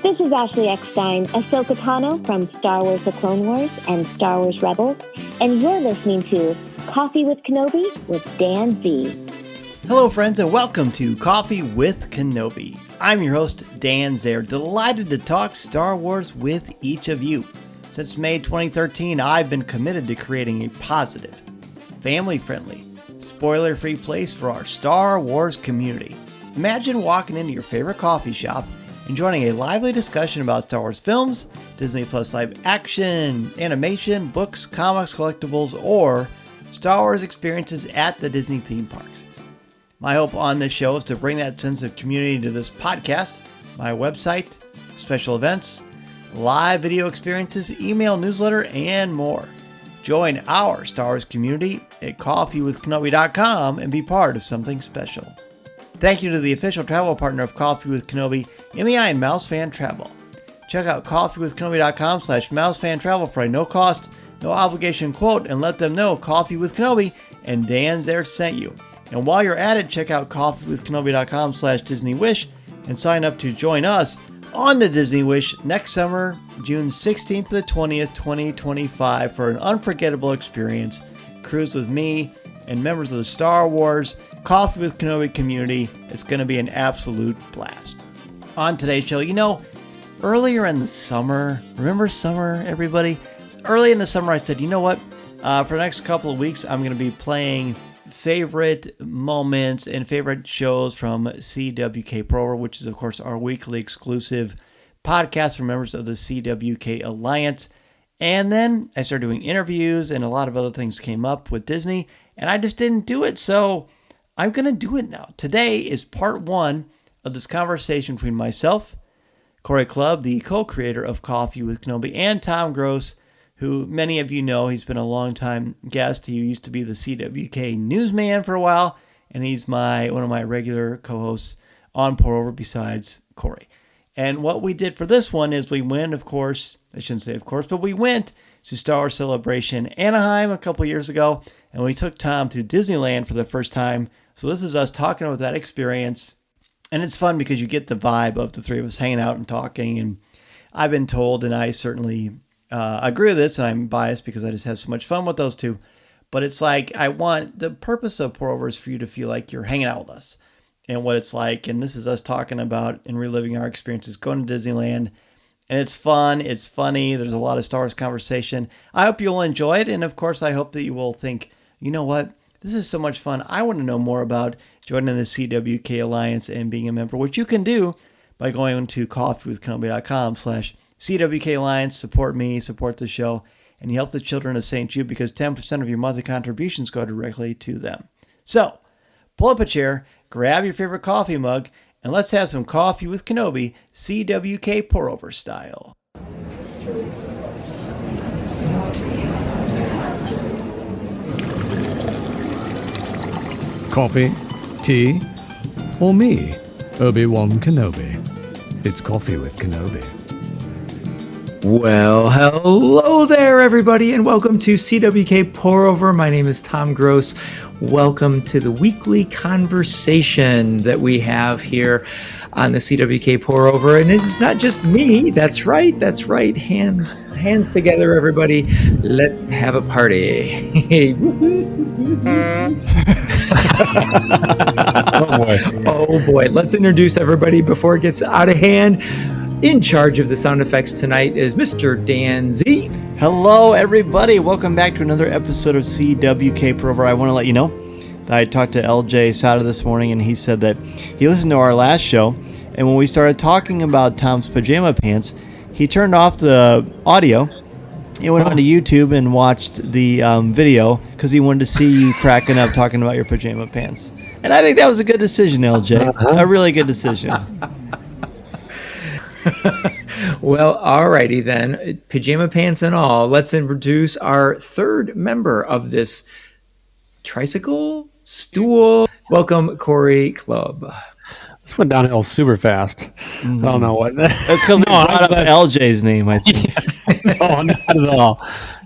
This is Ashley Eckstein, Ahsoka Tano from Star Wars The Clone Wars and Star Wars Rebels, and you're listening to Coffee with Kenobi with Dan Z. Hello friends and welcome to Coffee with Kenobi. I'm your host, Dan Zehr, delighted to talk Star Wars with each of you. Since May 2013, I've been committed to creating a positive, family-friendly, spoiler-free place for our Star Wars community. Imagine walking into your favorite coffee shop and joining a lively discussion about Star Wars films, Disney Plus live action, animation, books, comics, collectibles, or Star Wars experiences at the Disney theme parks. My hope on this show is to bring that sense of community to this podcast, my website, special events, live video experiences, email newsletter, and more. Join our Star Wars community at coffeewithkenobi.com and be part of something special. Thank you to the official travel partner of Coffee with Kenobi, MEI and Mousefan Travel. Check out coffeewithkenobi.com/mousefantravel for a no-cost, no-obligation quote and let them know Coffee with Kenobi and Dan Zehr sent you. And while you're at it, check out coffeewithkenobi.com/DisneyWish and sign up to join us on the Disney Wish next summer, June 16th to the 20th, 2025 for an unforgettable experience. Cruise with me and members of the Star Wars Coffee with Kenobi community. It's going to be an absolute blast. On today's show, earlier in the summer, remember summer, everybody? Early in the summer, I said, for the next couple of weeks, I'm going to be playing favorite moments and favorite shows from CWK Pour-Over, which is, of course, our weekly exclusive podcast for members of the CWK Alliance. And then I started doing interviews and a lot of other things came up with Disney, and I just didn't do it. So I'm going to do it now. Today is part one of this conversation between myself, Cory Clubb, the co-creator of Coffee with Kenobi, and Tom Gross, who many of you know. He's been a long-time guest. He used to be the CWK newsman for a while, and he's one of my regular co-hosts on Pour-Over besides Cory. And what we did for this one is we went, of course, I shouldn't say of course, but we went to Star Wars Celebration Anaheim a couple years ago, and we took Tom to Disneyland for the first time. So this is us talking about that experience, and it's fun because you get the vibe of the three of us hanging out and talking, and I've been told, and I certainly agree with this, and I'm biased because I just have so much fun with those two, but it's like the purpose of Pour-Over is for you to feel like you're hanging out with us and what it's like, and this is us talking about and reliving our experiences going to Disneyland, and it's fun, it's funny, there's a lot of Star Wars conversation. I hope you'll enjoy it, and of course I hope that you will think, you know what, this is so much fun. I want to know more about joining the CWK Alliance and being a member, which you can do by going to coffeewithkenobi.com/CWK Alliance. Support me, support the show, and you help the children of St. Jude because 10% of your monthly contributions go directly to them. So, pull up a chair, grab your favorite coffee mug, and let's have some Coffee with Kenobi, CWK Pour-Over style. Coffee, tea, or me, Obi-Wan Kenobi. It's Coffee with Kenobi. Well, hello there, everybody, and welcome to CWK Pour-Over. My name is Tom Gross. Welcome to the weekly conversation that we have here on the CWK Pour-Over. And it's not just me. That's right. Hands together, everybody. Let's have a party. Oh boy. Let's introduce everybody before it gets out of hand. In charge of the sound effects tonight is Mr. Dan Z. Hello, everybody. Welcome back to another episode of CWK Pour-Over. I want to let you know that I talked to LJ Sada this morning, and he said that he listened to our last show, and when we started talking about Tom's pajama pants, he turned off the audio. He went on to YouTube and watched the video because he wanted to see you cracking up talking about your pajama pants. And I think that was a good decision, LJ. A really good decision. Well, alrighty then. Pajama pants and all. Let's introduce our third member of this tricycle stool. Welcome, Cory Clubb. This went downhill super fast. I don't know what. That's because we brought up LJ's name, I think. No, not at all.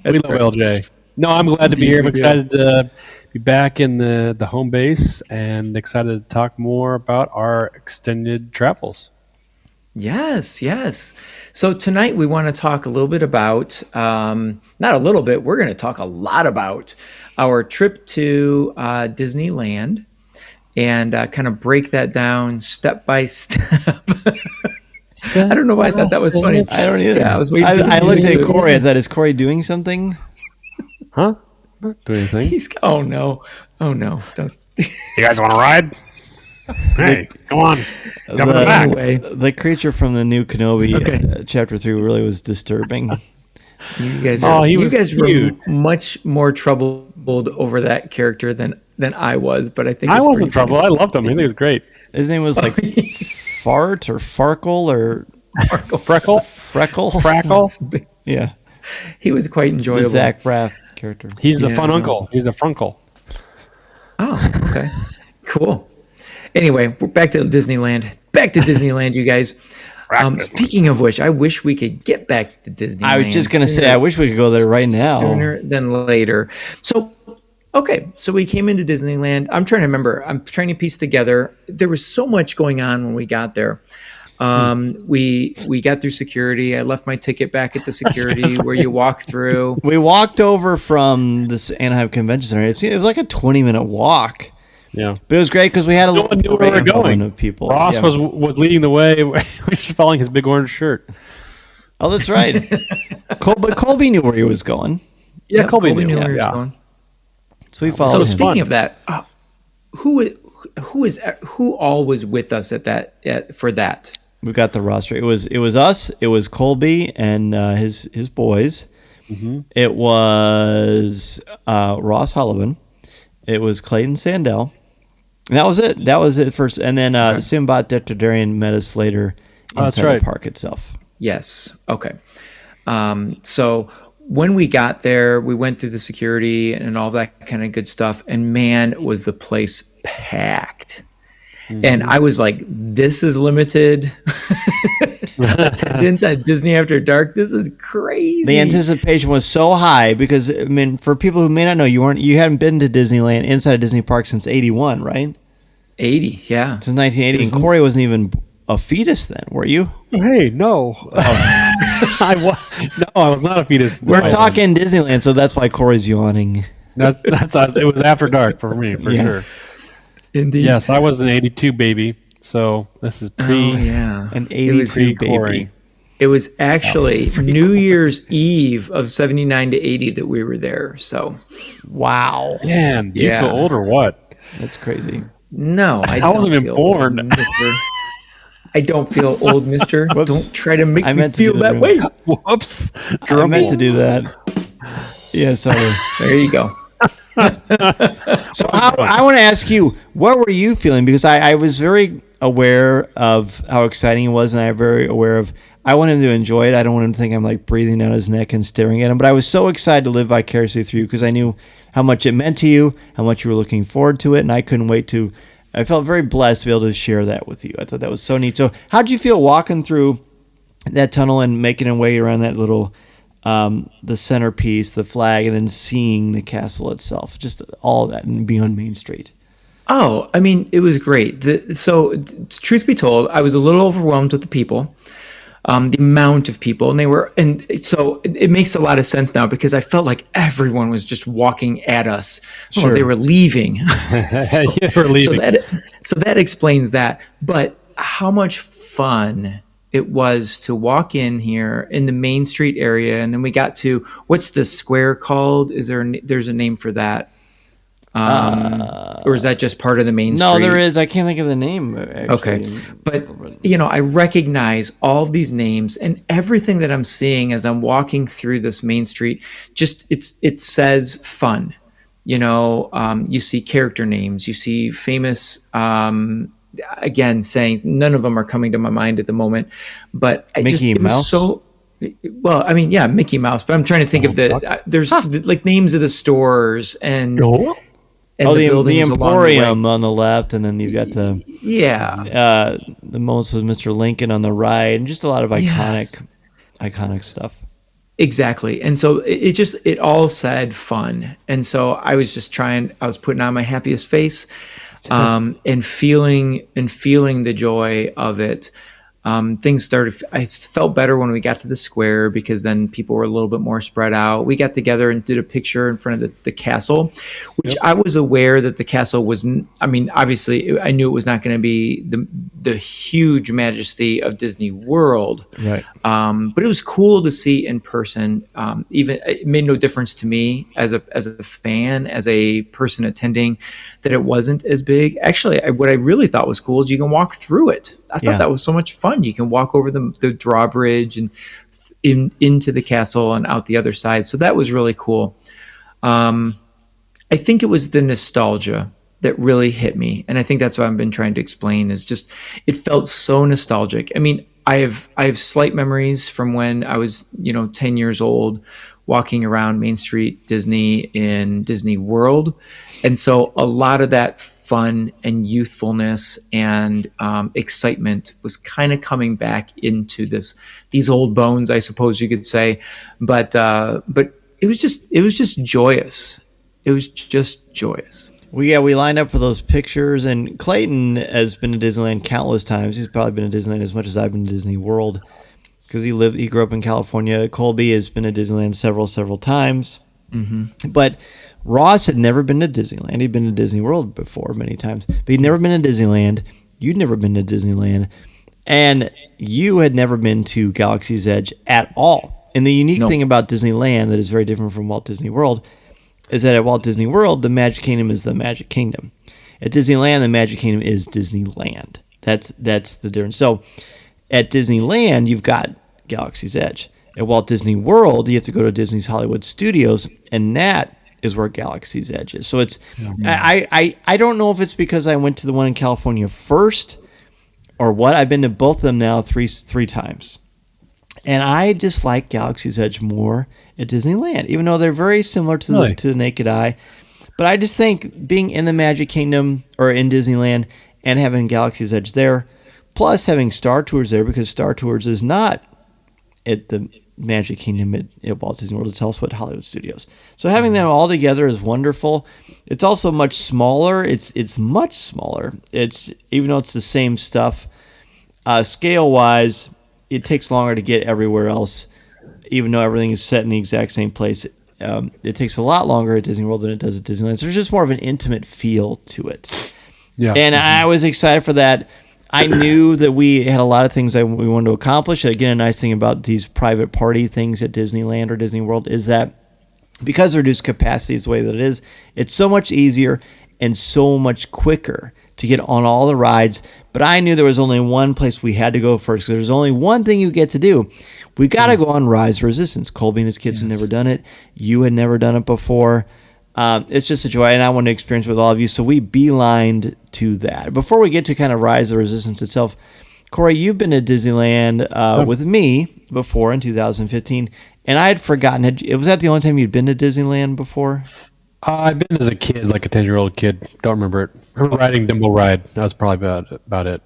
We love LJ. No, I'm glad to be here. I'm excited to be back in the home base and excited to talk more about our extended travels. Yes, yes. So tonight we want to talk a little bit about, not a little bit, we're going to talk a lot about our trip to Disneyland and kind of break that down step by step. I don't know why I thought that was funny. I don't either. Yeah, I was waiting for the I looked music at to- Cory. I thought, is Cory doing something? Huh? Not doing anything. He's, oh no. Oh no. Don't, You guys want to ride? Hey, come on. Jump in the back. anyway, The creature from the new Kenobi, Okay. chapter 3, really was disturbing. you guys Oh, are, he you was guys cute. were much more troubled over that character than I was, but I think I it's wasn't pretty trouble. I loved him. I think it was great. His name was like Fart or Farkle or Freckle? Freckle. Crackle? funny. Yeah. He was quite The enjoyable. Zach Braff character. He's the Yeah, fun no. uncle. He's a frunkle. Oh, okay. Cool. Anyway, we're back to Disneyland. Back to Disneyland, you guys. Speaking of which, I wish we could get back to Disneyland. I was just going to say, I wish we could go there right now. Sooner than later. So, okay. So we came into Disneyland. I'm trying to remember. I'm trying to piece together. There was so much going on when we got there. We got through security. I left my ticket back at the security where you walk through. We walked over from this Anaheim Convention Center. It was like a 20-minute walk. Yeah. But it was great because we had a No little one knew where we were parade going. of people. Ross Yeah. was leading the way. We were just following his big orange shirt. Oh, that's right. But Colby knew where he was going. Yeah, Yep, Colby Colby knew. where he was Yeah. going. So we So followed him. speaking fun. of that, who all was with us at that for that? We got the roster. It was us. It was Colby and his boys. Mm-hmm. It was Ross Sullivan. It was Clayton Sandell. And that was it. That was it first. And then Simbot Detradarian met us later Oh, that's inside right. the park itself. Yes. Okay. So when we got there, we went through the security and all that kind of good stuff. And man, was the place packed. And I was like, this is limited attendance at Disney After Dark. This is crazy. The anticipation was so high because, I mean, for people who may not know, you hadn't been to Disneyland inside of Disney Park since 81, right? 80, yeah. Since 1980. And Cory wasn't even a fetus then, were you? Hey, no. I was not a fetus. We're No. talking Disneyland, so that's why Cory's yawning. That's us. It was after dark for me, for Yeah. sure. Indeed. Yes, I was an 82 baby. So this is Oh, pre yeah. An It was 82 Cory. baby. It was actually New Year's Eve of 79 to 80 that we were there. So, Wow. Man, do you Yeah. feel old or what? That's crazy. no, I wasn't don't even feel born. old, mister. I don't feel old, mister. Whoops. Don't try to make I me meant to feel do the that room. way. Whoops. I meant to do that. Yeah, sorry. There you go. So I want to ask you, what were you feeling? Because I was very aware of how exciting it was, and I'm very aware of, I want him to enjoy it. I don't want him to think I'm like breathing down his neck and staring at him. But I was so excited to live vicariously through you because I knew how much it meant to you, how much you were looking forward to it, and I couldn't wait to. I felt very blessed to be able to share that with you. I thought that was so neat. So how did you feel walking through that tunnel and making your way around that little, the centerpiece, the flag, and then seeing the castle itself, just all of that and being on Main Street? Oh, I mean, it was great. Truth be told, I was a little overwhelmed with the people, the amount of people, and so it makes a lot of sense now because I felt like everyone was just walking at us. Oh, Sure. they were leaving. Yeah, we're leaving. So that explains that. But how much fun it was to walk in here in the Main Street area, and then we got to, what's the square called? There's a name for that? Or is that just part of the Main Street? No, there is. I can't think of the name. Actually. Okay. But, I recognize all of these names and everything that I'm seeing as I'm walking through this Main Street, just it says fun. You see character names, you see famous, again, sayings. None of them are coming to my mind at the moment, but Mickey Mouse? Well, I mean, yeah, Mickey Mouse, but I'm trying to think of there's like names of the stores and No? The buildings along the way. Emporium on the left, and then you've got the most of Mr. Lincoln on the right, and just a lot of iconic stuff. Exactly. And so it all said fun. And so I was putting on my happiest face, and feeling the joy of it. Things started. I felt better when we got to the square because then people were a little bit more spread out. We got together and did a picture in front of the castle, which I was aware that the castle was. I mean, obviously, I knew it was not going to be the huge majesty of Disney World, Right. but it was cool to see in person. Even it made no difference to me as a fan, as a person attending, that it wasn't as big. Actually, what I really thought was cool is you can walk through it. I thought that was so much fun. You can walk over the drawbridge and into the castle and out the other side. So that was really cool. I think it was the nostalgia that really hit me, and I think that's what I've been trying to explain. Is just it felt so nostalgic. I mean, I have slight memories from when I was 10 years old, walking around Main Street Disney in Disney World, and so a lot of that fun and youthfulness and excitement was kind of coming back into these old bones, I suppose you could say. But it was just joyous. It was just joyous. We lined up for those pictures, and Clayton has been to Disneyland countless times. He's probably been to Disneyland as much as I've been to Disney World because he grew up in California. Colby has been to Disneyland several times. Mm-hmm. But Ross had never been to Disneyland. He'd been to Disney World before many times, but he'd never been to Disneyland. You'd never been to Disneyland, and you had never been to Galaxy's Edge at all. And the unique thing about Disneyland that is very different from Walt Disney World is that at Walt Disney World, the Magic Kingdom is the Magic Kingdom. At Disneyland, the Magic Kingdom is Disneyland. That's the difference. So at Disneyland, you've got Galaxy's Edge. At Walt Disney World, you have to go to Disney's Hollywood Studios, and that is where Galaxy's Edge is. So it's I don't know if it's because I went to the one in California first or what. I've been to both of them now three times. And I just like Galaxy's Edge more at Disneyland, even though they're very similar to the naked eye. But I just think being in the Magic Kingdom or in Disneyland and having Galaxy's Edge there, plus having Star Tours there, because Star Tours is not at the Magic Kingdom at Walt Disney World. It's also at Hollywood Studios. So having them all together is wonderful. It's also much smaller. It's much smaller. It's even though it's the same stuff, scale wise, it takes longer to get everywhere else. Even though everything is set in the exact same place, it takes a lot longer at Disney World than it does at Disneyland. So there's just more of an intimate feel to it. Yeah, and I was excited for that. I knew that we had a lot of things that we wanted to accomplish. Again, a nice thing about these private party things at Disneyland or Disney World is that because the reduced capacity is the way that it is, it's so much easier and so much quicker to get on all the rides. But I knew there was only one place we had to go first because there's only one thing you get to do. We got to go on Rise of Resistance. Colby and his kids had never done it. You had never done it before. It's just a joy, and I want to experience it with all of you. So we beelined to that. Before we get to kind of Rise of Resistance itself, Cory, you've been to Disneyland with me before in 2015, and I had forgotten. Was that the only time you'd been to Disneyland before? I've been as a kid, like a 10-year-old kid. Don't remember it. I remember riding Dumbo Ride. That was probably about it.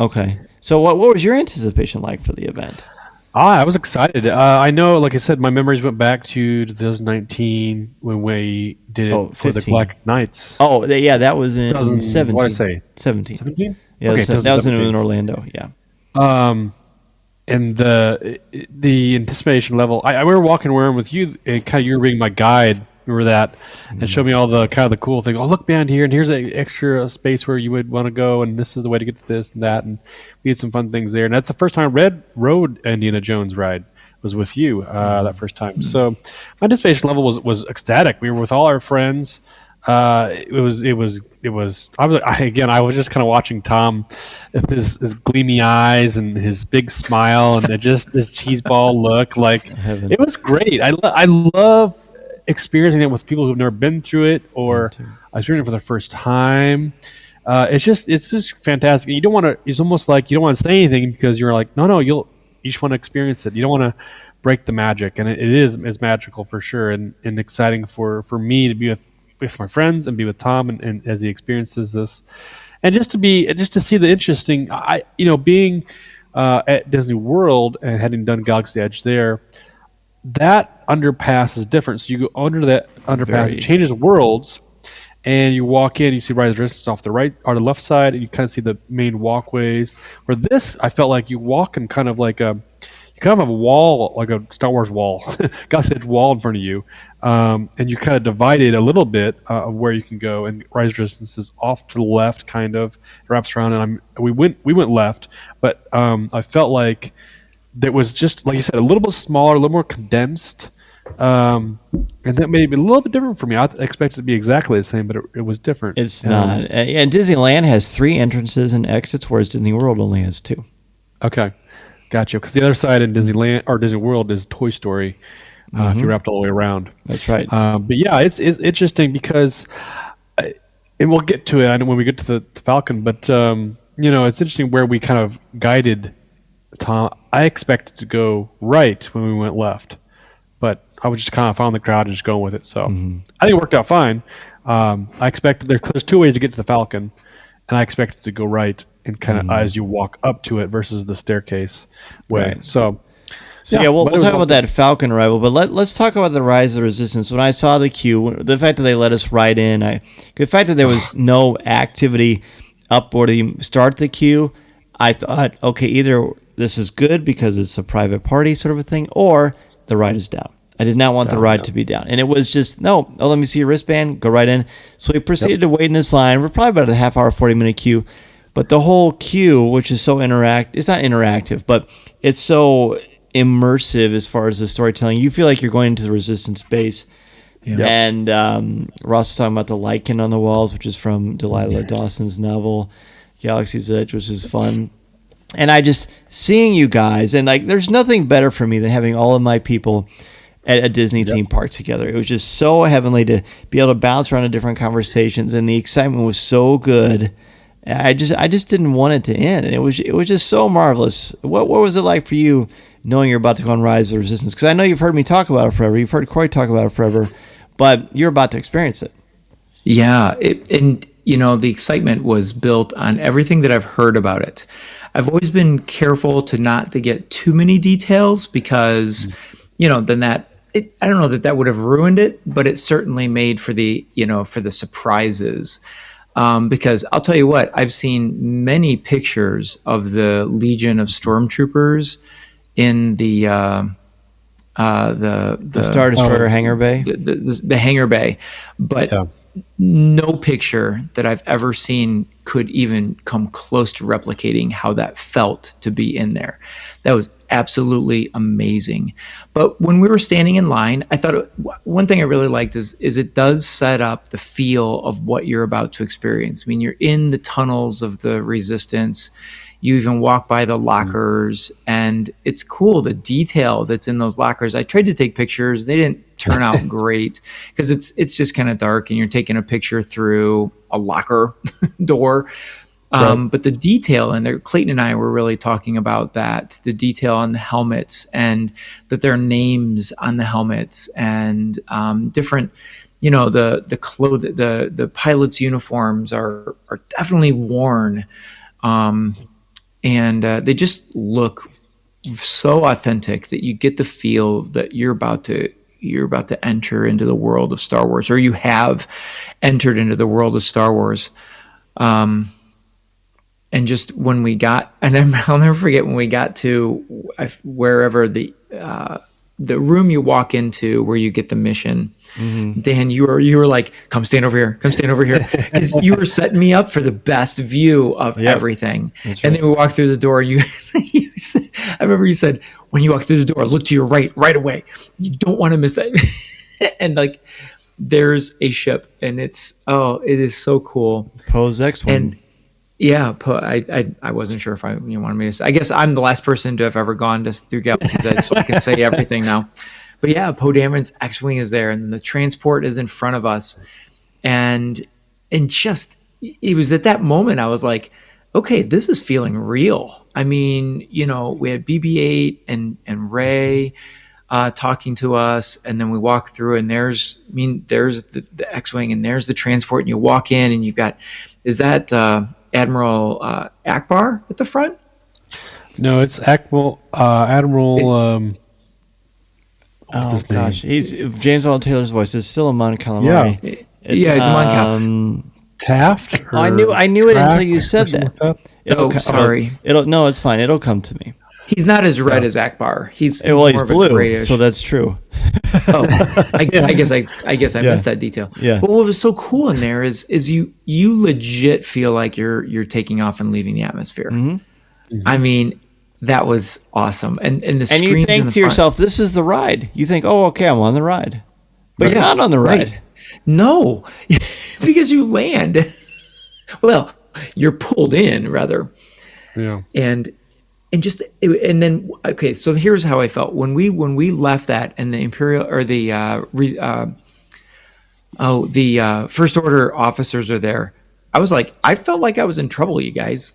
Okay. So what was your anticipation like for the event? I was excited. I know, like I said, my memories went back to 2019 when we did it for the Galactic Nights. Oh, yeah, that was in 17. What did I say? 17. 17? Yeah, okay, that was in Orlando, yeah. And the anticipation level, we were walking around with you, and kind of you were being my guide. Remember that? And showed me all the kind of the cool things. Oh, look behind here, and here's an extra space where you would want to go, and this is the way to get to this and that. And we had some fun things there. And that's the first time I rode Indiana Jones ride was with you that first time. So my anticipation level was ecstatic. We were with all our friends. It was. I was just kind of watching Tom with his gleamy eyes and his big smile and just this cheeseball look. Like it was great. I love experiencing it with people who've never been through it or experiencing it for the first time. It's just fantastic. You don't want to. It's almost like you don't want to say anything because you're like, no, you just want to experience it. You don't want to break the magic, and it is magical for sure, and exciting for me to be with my friends and be with Tom and as he experiences this, and just to see the interesting. Being at Disney World and having done Galaxy Edge there. That underpass is different. So you go under that underpass, it changes worlds, and you walk in, you see Rise of Resistance off the right or the left side, and you kind of see the main walkways. Where this, I felt like you walk in kind of like you kind of have a wall, like a Star Wars wall, God's Edge wall in front of you, and you kind of divided a little bit of where you can go. And Rise of Resistance is off to the left, kind of it wraps around, and we went left, but I felt like that was just like you said, a little bit smaller, a little more condensed. And that made it a little bit different for me. I expected it to be exactly the same, but it was different. It's not. And Disneyland has 3 entrances and exits, whereas Disney World only has 2. Okay, gotcha. Because the other side in Disneyland or Disney World is Toy Story. If you wrapped all the way around, that's right. But yeah, it's interesting because, and we'll get to it when we get to the Falcon. But it's interesting where we kind of guided Tom. I expected to go right when we went left, but I was just kind of following the crowd and just going with it. So I think it worked out fine. I expected there's 2 ways to get to the Falcon, and I expected to go right and kind of as you walk up to it versus the staircase way. Right. So we'll talk about that Falcon arrival, but let's talk about the Rise of the Resistance. When I saw the queue, the fact that they let us ride in, the fact that there was no activity up where you start the queue, I thought, okay, either this is good because it's a private party sort of a thing, or the ride is down. I did not want the ride to be down. And it was just, let me see your wristband, go right in. So we proceeded to wait in this line. We're probably about a half hour, 40-minute queue. But the whole queue, which is so it's not interactive, but it's so immersive as far as the storytelling. You feel like you're going into the Resistance base. Yeah. And Ross was talking about the lichen on the walls, which is from Delilah Dawson's novel, Galaxy's Edge, which is fun. And I just, seeing you guys, and like, there's nothing better for me than having all of my people at a Disney theme park together. It was just so heavenly to be able to bounce around to different conversations, and the excitement was so good. I just didn't want it to end, and it was just so marvelous. What was it like for you, knowing you're about to go on Rise of the Resistance? Because I know you've heard me talk about it forever. You've heard Cory talk about it forever, but you're about to experience it. Yeah, the excitement was built on everything that I've heard about it. I've always been careful to get too many details because, then I don't know that would have ruined it, but it certainly made for the surprises. Because I'll tell you what, I've seen many pictures of the Legion of Stormtroopers in the Star Destroyer hangar bay, the hangar bay, but no picture that I've ever seen could even come close to replicating how that felt to be in there. That was absolutely amazing. But when we were standing in line, I thought one thing I really liked is it does set up the feel of what you're about to experience. I mean, you're in the tunnels of the Resistance. You even walk by the lockers, and it's cool, the detail that's in those lockers. I tried to take pictures. They didn't turn out great because it's just kind of dark, and you're taking a picture through a locker door. But the detail, and there, Clayton and I were really talking about that, the detail on the helmets, and that there are names on the helmets, and different, the clothes, the pilots' uniforms are definitely worn. And they just look so authentic that you get the feel that you're about to enter into the world of Star Wars, or you have entered into the world of Star Wars. And just when we got, and I'll never forget when we got to wherever the room you walk into where you get the mission. Mm-hmm. Dan, you were like, come stand over here, because you were setting me up for the best view of everything. Right. And then we walked through the door, and you said, I remember you said, when you walk through the door, look to your right away. You don't want to miss that. And like, there's a ship, and it is so cool. Poe's X-Wing. And yeah, I wasn't sure if you wanted me to say. I guess I'm the last person to have ever gone through Galaxy's Edge, so I can say everything now. But yeah, Poe Dameron's X-Wing is there, and the transport is in front of us. And just, it was at that moment I was like, okay, this is feeling real. I mean, we had BB-8 and Rey talking to us, and then we walk through, and there's the X-Wing, and there's the transport, and you walk in, and you've got, is that Admiral Akbar at the front? No, it's Admiral. Oh gosh, he's James Arnold Taylor's voice. It's still Amon Calamari. Yeah. It's Mon Cal. Taft? I knew it until you said that. Sorry. No, it's fine. It'll come to me. He's not as red as Akbar. He's He's more of a blue, grayish. so that's true. Oh, I guess I missed that detail. Yeah. But what was so cool in there is you legit feel like you're taking off and leaving the atmosphere. Mm-hmm. I mean, that was awesome. And the screens And you think in the to front- yourself, this is the ride. You think, oh, okay, I'm on the ride. But you're not on the ride. Right. No, because you land. Well, you're pulled in rather. Yeah. And then okay, so here's how I felt when we left that, and the Imperial or the First Order officers are there. I was like, I felt like I was in trouble, you guys.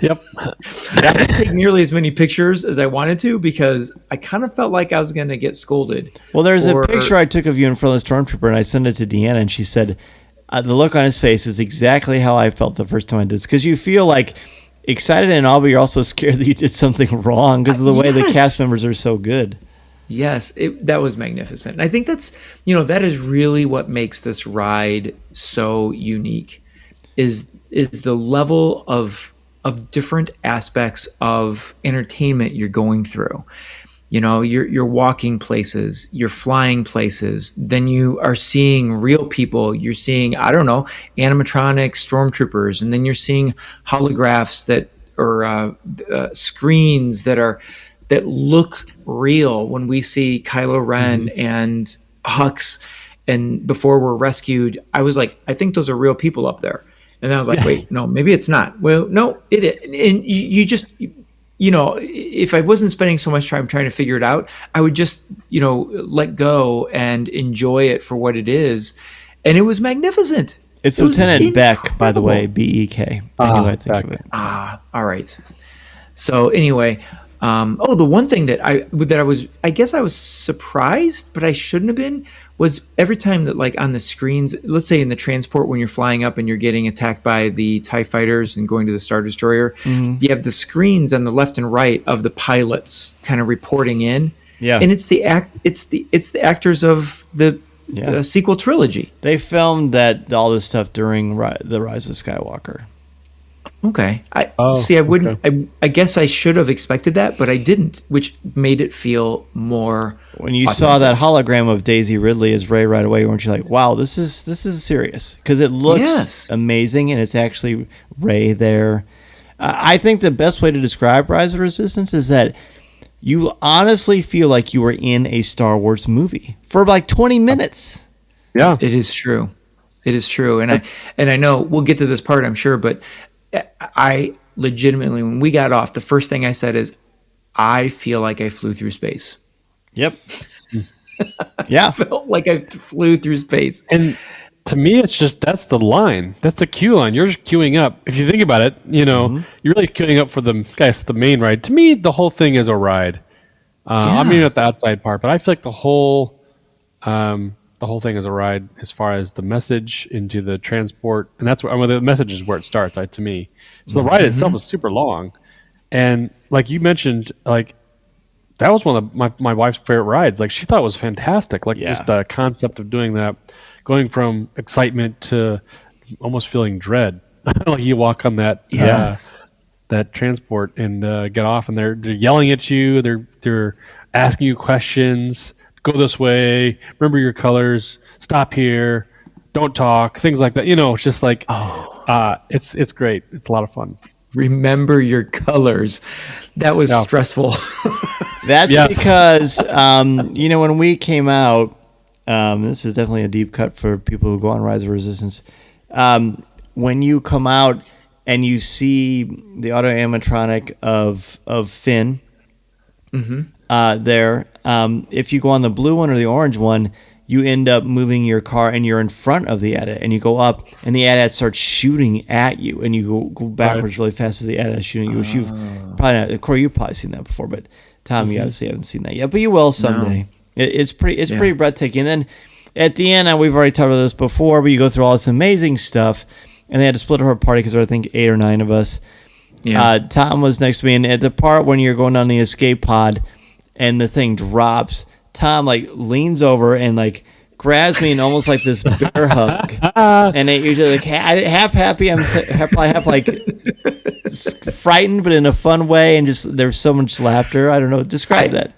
Yep. I didn't take nearly as many pictures as I wanted to because I kind of felt like I was going to get scolded. Well, there's a picture I took of you in front of the Stormtrooper, and I sent it to Deanna, and she said, the look on his face is exactly how I felt the first time I did this. Because you feel like excited and all, but you're also scared that you did something wrong because of the way the cast members are so good. Yes, that was magnificent. And I think that is really what makes this ride so unique is the level of different aspects of entertainment you're going through. You're walking places, you're flying places, then you are seeing real people. You're seeing, I don't know, animatronic stormtroopers, and then you're seeing holographs screens that look real. When we see Kylo Ren and Hux, and before we're rescued, I was like, I think those are real people up there. And I was like, wait, no, maybe it's not. Well, no, it is. And you just, if I wasn't spending so much time trying to figure it out, I would just, let go and enjoy it for what it is. And it was magnificant. It's Lieutenant Beck, by the way, B-E-K. I knew I think of it. All right. So anyway, the one thing that I was surprised, but I shouldn't have been, was every time that, like, on the screens, let's say in the transport when you're flying up and you're getting attacked by the TIE fighters and going to the Star Destroyer, you have the screens on the left and right of the pilots kind of reporting in. Yeah. And it's the actors of the sequel trilogy. They filmed all this stuff during the Rise of Skywalker. Okay. I guess I should have expected that, but I didn't, which made it feel more when you authentic. Saw that hologram of Daisy Ridley as Rey right away, weren't you like, wow, this is serious? Because it looks amazing, and it's actually Rey there. I think the best way to describe Rise of Resistance is that you honestly feel like you were in a Star Wars movie for like 20 minutes. Yeah. It is true. And I know we'll get to this part, I'm sure, but I legitimately, when we got off, the first thing I said is, I feel like I flew through space. Yep. Yeah. I felt like I flew through space. And to me, it's just, that's the line. That's the queue line. You're just queuing up. If you think about it, you're really queuing up for the main ride. To me, the whole thing is a ride. I'm maybe not the outside part, but I feel like the whole thing is a ride as far as the message into the transport. And that's where the message is where it starts, to me. So the ride itself is super long. And like you mentioned, like, that was one of my wife's favorite rides. Like, she thought it was fantastic. Like, just the concept of doing that, going from excitement to almost feeling dread. Like, you walk on that that transport and get off, and they're yelling at you. They're asking you questions. Go this way. Remember your colors. Stop here. Don't talk. Things like that. It's just like, it's great. It's a lot of fun. Remember your colors. That was stressful. That's because, when we came out, this is definitely a deep cut for people who go on Rise of Resistance. When you come out and you see the auto animatronic of Finn there, if you go on the blue one or the orange one, you end up moving your car and you're in front of the AT-AT, and you go up and the AT-AT starts shooting at you, and you go backwards really fast as the AT-AT is shooting you, which you've probably not, Cory, you've probably seen that before, but Tom, you obviously haven't seen that yet, but you will someday. No. It's pretty breathtaking. And then at the end, we've already talked about this before, but you go through all this amazing stuff, and they had to split up our party because there were, I think, 8 or 9 of us. Yeah. Tom was next to me, and at the part when you're going down the escape pod and the thing drops, Tom leans over and grabs me in almost like this bear hug, and it usually like half happy. I'm probably half like frightened, but in a fun way, and just there's so much laughter. I don't know. Describe that.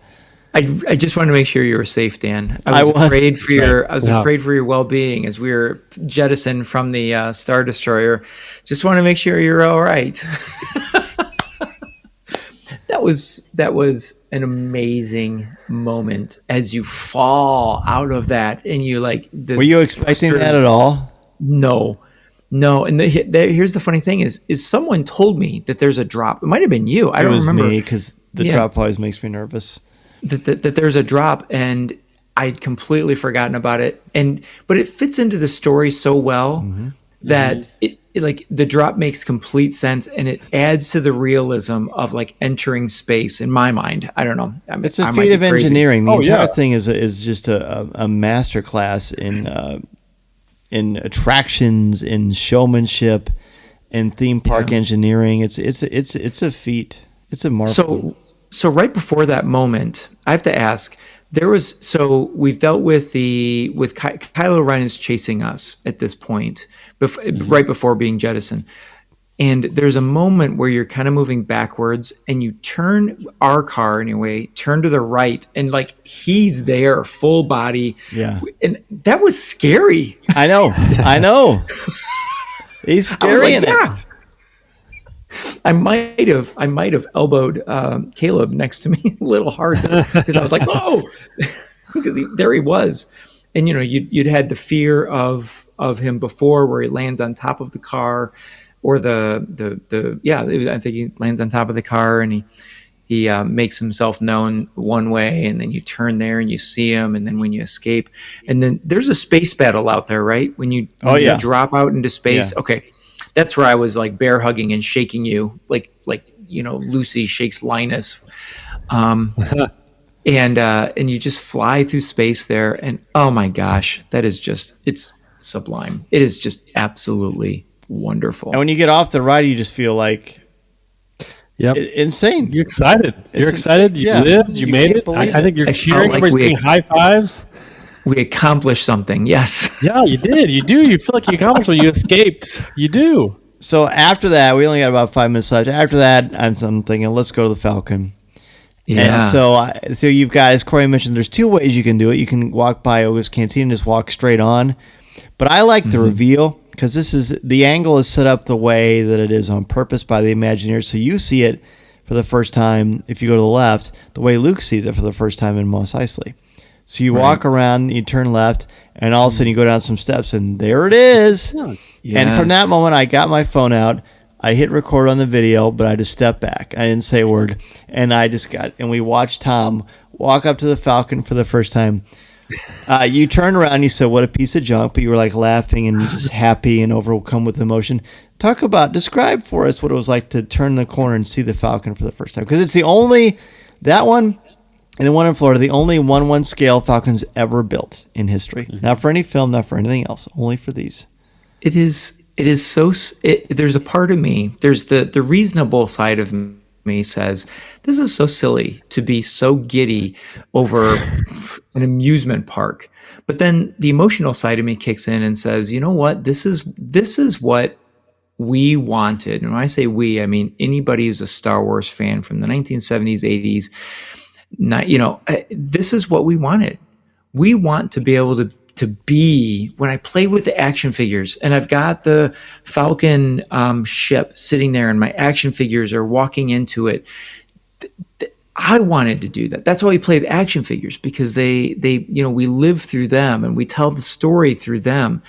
I just wanted to make sure you were safe, Dan. I was afraid for your well-being as we were jettisoned from the Star Destroyer. Just want to make sure you're all right. That was an amazing moment as you fall out of that, and you like. Were you expecting that at all? No. And here's the funny thing: is someone told me that there's a drop. It might have been you. I don't remember. It was me because the drop always makes me nervous. That there's a drop, and I'd completely forgotten about it. But it fits into the story so well that it like the drop makes complete sense, and it adds to the realism of like entering space. In my mind, I don't know. It's a feat of engineering. The entire thing is just a masterclass in attractions, in showmanship, in theme park engineering. It's a feat. It's a marvel. So right before that moment, I have to ask. We've dealt with Kylo Ren is chasing us at this point, right before being jettisoned, and there's a moment where you're kind of moving backwards, and you turn our car anyway, turn to the right, and like he's there, full body, and that was scary. I know. He's scary in it. I might have elbowed Caleb next to me a little harder because I was like, oh, because there he was, and you'd had the fear of him before where he lands on top of the car, or I think he lands on top of the car and he makes himself known one way, and then you turn there and you see him, and then when you escape, and then there's a space battle out there, right? When you drop out into space, okay. That's where I was like bear hugging and shaking you, like Lucy shakes Linus, and you just fly through space there, and oh my gosh, it's sublime. It is just absolutely wonderful. And when you get off the ride, you just feel like insane. You're excited. You're excited. You lived. You made it. I think you're cheering. Everybody's getting high fives. We accomplished something. Yes. Yeah, you did. You do. You feel like you accomplished when you escaped. You do. So after that, we only got about 5 minutes left. After that, I'm thinking, let's go to the Falcon. Yeah. And so you've got, as Cory mentioned, there's two ways you can do it. You can walk by Oga's Canteen and just walk straight on. But I like the reveal because the angle is set up the way that it is on purpose by the Imagineers. So you see it for the first time, if you go to the left, the way Luke sees it for the first time in Mos Eisley. So you walk around, you turn left, and all of a sudden you go down some steps, and there it is. Yes. And from that moment, I got my phone out. I hit record on the video, but I just stepped back. I didn't say a word. And we watched Tom walk up to the Falcon for the first time. You turned around and you said, what a piece of junk, but you were like laughing and just happy and overcome with emotion. Describe for us what it was like to turn the corner and see the Falcon for the first time. Because it's that one, and the one in Florida, the only 1/1 scale Falcons ever built in history. Not for any film, not for anything else, only for these. It is so. There's a part of me. There's the reasonable side of me says this is so silly to be so giddy over an amusement park. But then the emotional side of me kicks in and says, you know what? This is what we wanted. And when I say we, I mean anybody who's a Star Wars fan from the 1970s, 80s. This is what we wanted. We want to be able to be, when I play with the action figures, and I've got the Falcon ship sitting there and my action figures are walking into it. I wanted to do that. That's why we play the action figures, because they we live through them and we tell the story through them.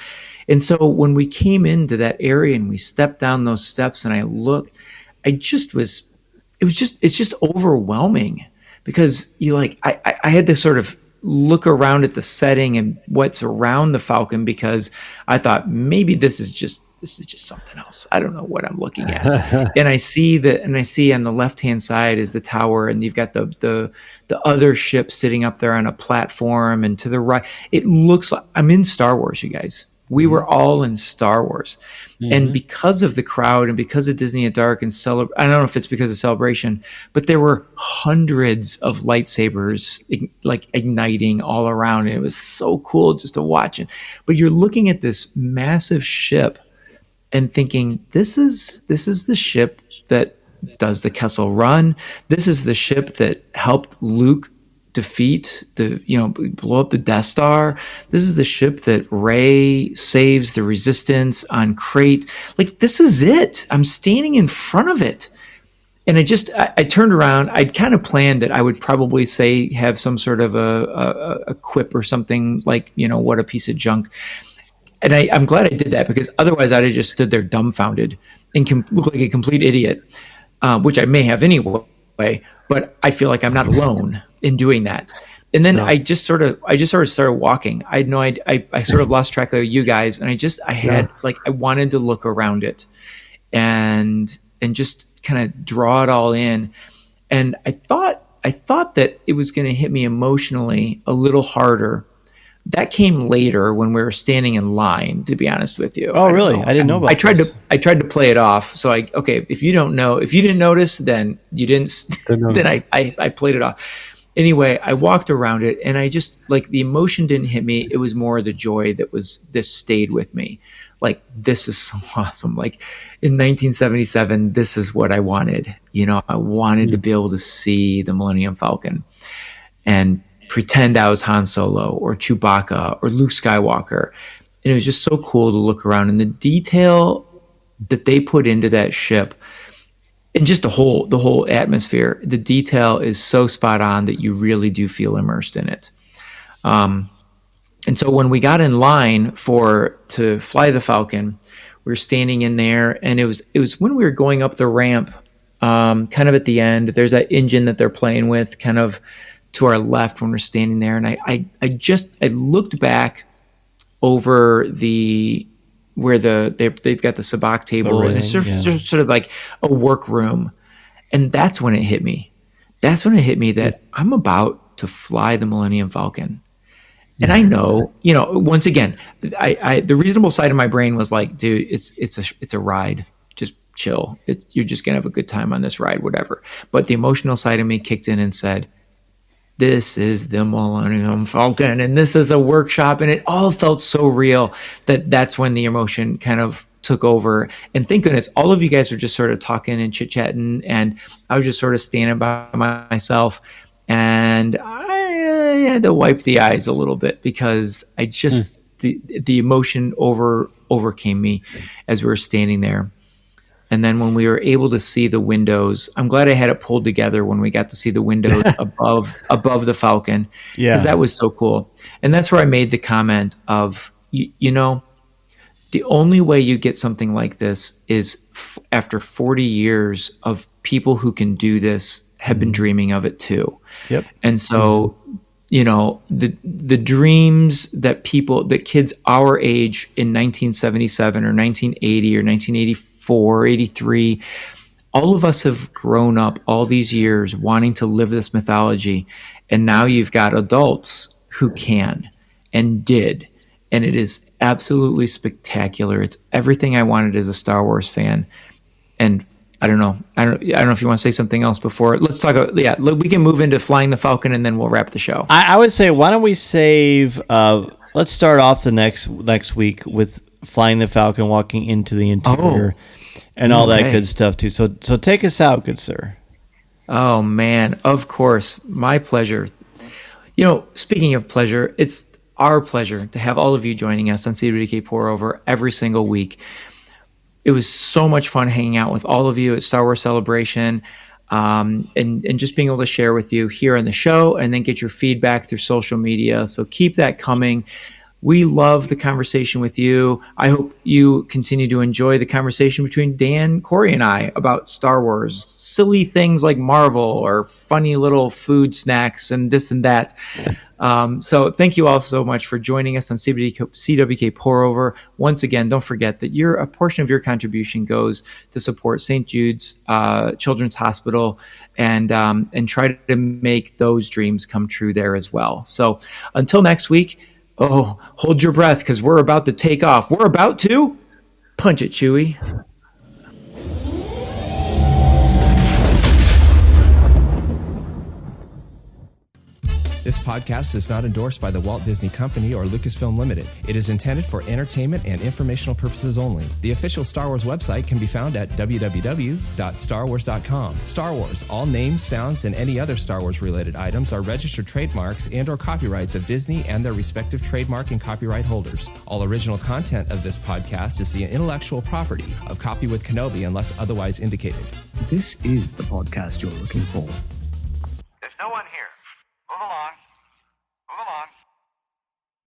And so when we came into that area and we stepped down those steps and I looked, it's just overwhelming. Because I had to sort of look around at the setting and what's around the Falcon, because I thought maybe this is just something else. I don't know what I'm looking at. And I see on the left-hand side is the tower, and you've got the other ship sitting up there on a platform, and to the right, it looks like I'm in Star Wars, you guys. We were all in Star Wars. Mm-hmm. And because of the crowd and because of Disney at Dark and I don't know if it's because of Celebration, but there were hundreds of lightsabers like igniting all around. And it was so cool just to watch it. But you're looking at this massive ship and thinking, this is the ship that does the Kessel Run. This is the ship that helped Luke defeat blow up the Death Star. This is the ship that Rey saves the Resistance on Crate. Like, this is it. I'm standing in front of it. And I turned around. I'd kind of planned that I would probably have some sort of a quip or something like, what a piece of junk. And I'm glad I did that, because otherwise I'd have just stood there dumbfounded and look like a complete idiot, which I may have anyway. But I feel like I'm not alone in doing that. And then I just sort of started walking. I sort of lost track of you guys, and I wanted to look around it, and just kind of draw it all in. And I thought that it was going to hit me emotionally a little harder. That came later when we were standing in line, to be honest with you. Oh, really? I didn't know about this. I tried to play it off. So if you didn't notice, then you didn't, then I played it off. Anyway, I walked around it, and I just, like, the emotion didn't hit me. It was more the joy that stayed with me. Like, this is so awesome. Like, in 1977, this is what I wanted. I wanted to be able to see the Millennium Falcon and pretend I was Han Solo or Chewbacca or Luke Skywalker. And it was just so cool to look around, and the detail that they put into that ship, and just the whole atmosphere, the detail is so spot on that you really do feel immersed in it. And so when we got in line to fly the Falcon, we were standing in there, and it was when we were going up the ramp, kind of at the end. There's that engine that they're playing with, kind of to our left when we're standing there. And I looked back over where they've got the sabacc table, and it's just sort of like a workroom. And that's when it hit me. That's when it hit me that I'm about to fly the Millennium Falcon. And I know, once again, the reasonable side of my brain was like, dude, it's a ride. Just chill. You're just gonna have a good time on this ride, whatever. But the emotional side of me kicked in and said, this is the Millennium Falcon, and this is a workshop, and it all felt so real that's when the emotion kind of took over. And thank goodness, all of you guys were just sort of talking and chit-chatting, and I was just sort of standing by myself, and I had to wipe the eyes a little bit, because I just the emotion overcame me as we were standing there. And then when we were able to see the windows, I'm glad I had it pulled together when we got to see the windows above the Falcon, because that was so cool. And that's where I made the comment of, the only way you get something like this is after 40 years of people who can do this have been dreaming of it too. Yep. And so, the dreams that kids our age in 1977 or 1980 or 1984, 83, all of us have grown up all these years wanting to live this mythology, and now you've got adults who can and did, and it is absolutely spectacular. It's everything I wanted as a Star Wars fan. And I don't know if you want to say something else before. Let's talk. We can move into flying the Falcon, and then we'll wrap the show. I would say, why don't we save? Let's start off the next week with flying the Falcon, walking into the interior, and all that good stuff too. So take us out, good sir. Oh man, of course, my pleasure. Speaking of pleasure, it's our pleasure to have all of you joining us on CWK Pour-Over every single week. It was so much fun hanging out with all of you at Star Wars Celebration, and just being able to share with you here on the show, and then get your feedback through social media. So keep that coming. We love the conversation with you. I hope you continue to enjoy the conversation between Dan, Cory, and I about Star Wars, silly things like Marvel, or funny little food snacks and this and that. So thank you all so much for joining us on CWK Pour-Over. Once again, don't forget that a portion of your contribution goes to support St. Jude's Children's Hospital, and try to make those dreams come true there as well. So until next week, Oh, hold your breath because we're about to take off. We're about to punch it, Chewie. This podcast is not endorsed by the Walt Disney Company or Lucasfilm Limited. It is intended for entertainment and informational purposes only. The official Star Wars website can be found at www.starwars.com. Star Wars, all names, sounds, and any other Star Wars related items are registered trademarks and or copyrights of Disney and their respective trademark and copyright holders. All original content of this podcast is the intellectual property of Coffee with Kenobi unless otherwise indicated. This is the podcast you're looking for. There's no one here. Move along. Move along.